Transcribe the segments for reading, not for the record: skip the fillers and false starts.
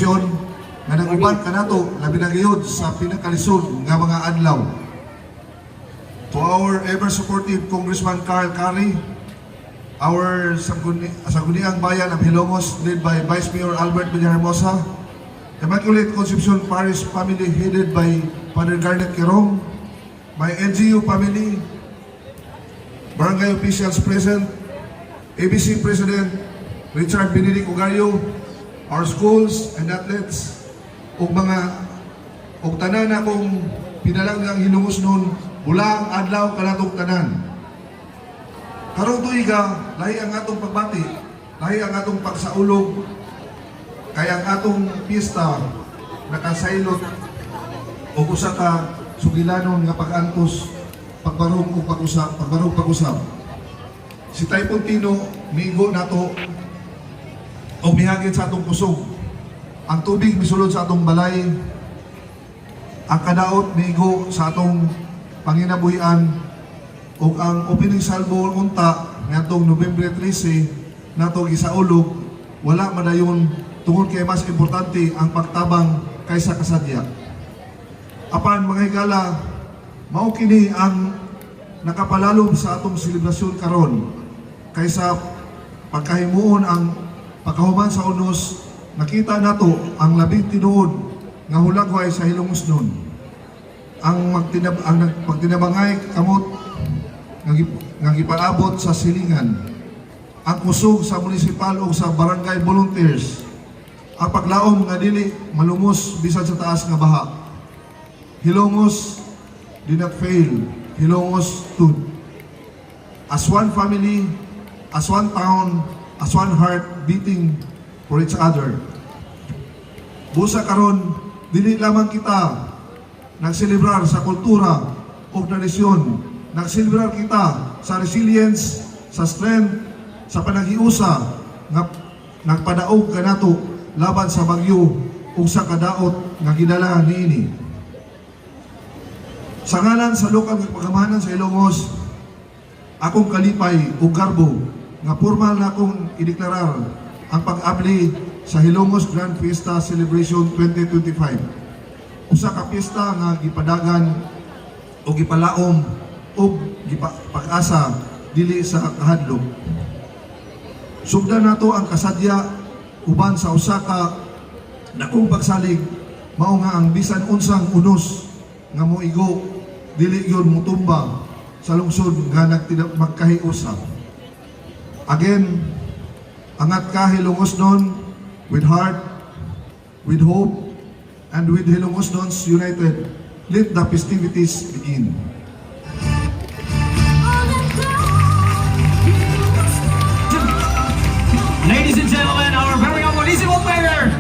konsepsyon nga nag-uban ka nato labi na gayud sa pinakalisod nga mga adlaw. To our ever supportive Congressman Carl Curry, our Sangguniang Bayan of Hilongos led by Vice Mayor Albert Villahermosa, Immaculate Conception Parish family headed by Father Garnet Quirong, my LGU family, barangay officials present, ABC President Richard Benedict Ugario, our schools and athletes, ug tanan akong pinalanggang Hilongos noon, bulang adlaw kanatong tanan. Karong tuiga, lahi ang atong pagbati, lahi ang atong pagsaulog, kaya ang atong pista nakasaylot o usa ka sugilanon nga pag-antos, pagbarong pag-usap. Si Typhoon Tino, migo nato o mihagin sa atong kusog. Ang tubig misulod sa atong balay, ang kadaot migo sa atong panginabuhian, o ang opening salvo unta ngatong Nobyembre 13 nato gisaulog, wala madayon tungod kay mas importante ang pagtabang kaysa kasadya. Apan mga higala, mao kini ang nakapalalom sa atong selebrasyon karon kaysa pagkahimuon ang pagkahuman sa unos. Nakita nato ang labing tinuod nga hulagway sa Hilongos nun. Ang pagtinabangay kamot nga gipaabot sa silingan, ang kusog sa munisipal o sa barangay volunteers, ang paglaom nga dili malumos bisan sa taas nga baha. Hilongos did not fail. Hilongos stood as one family, as one town, as one heart beating for each other. Busa karon, dili lamang kita nagselebrar sa kultura o tradisyon, nagselebrar kita sa resilience, sa strength, sa panaghiusa nga nagpadaog kanato laban sa bagyo ug sa kadaot nga gidala niini. Sa ngalan sa lokal nga pagamahanan sa Hilongos, akong kalipay ug garbo nga formal na akong ideklarar ang pag-abli sa Hilongos Grand Fiesta Celebration 2025. Usa ka piyesta nga gipadagan o gipalaom o pag-asa dili sa kahadlok. Sugdan nato ang kasadya uban sa usa ka dakong pagsalig, mao nga ang bisan unsang unos nga moigo dili yun mutumba sa lungsod nga magkahiusa. Again, angat ka Hilongos nun, with heart, with hope, and with Hilongos Nuns united, let the festivities begin. Ladies and gentlemen, our very own municipal mayor,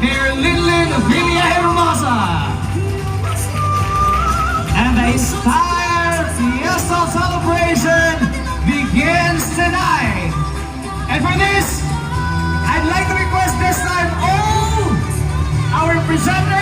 Mayor Linlin Villahermosa. And the entire Fiesta celebration begins tonight. And for this, I'd like to request this time all our presenters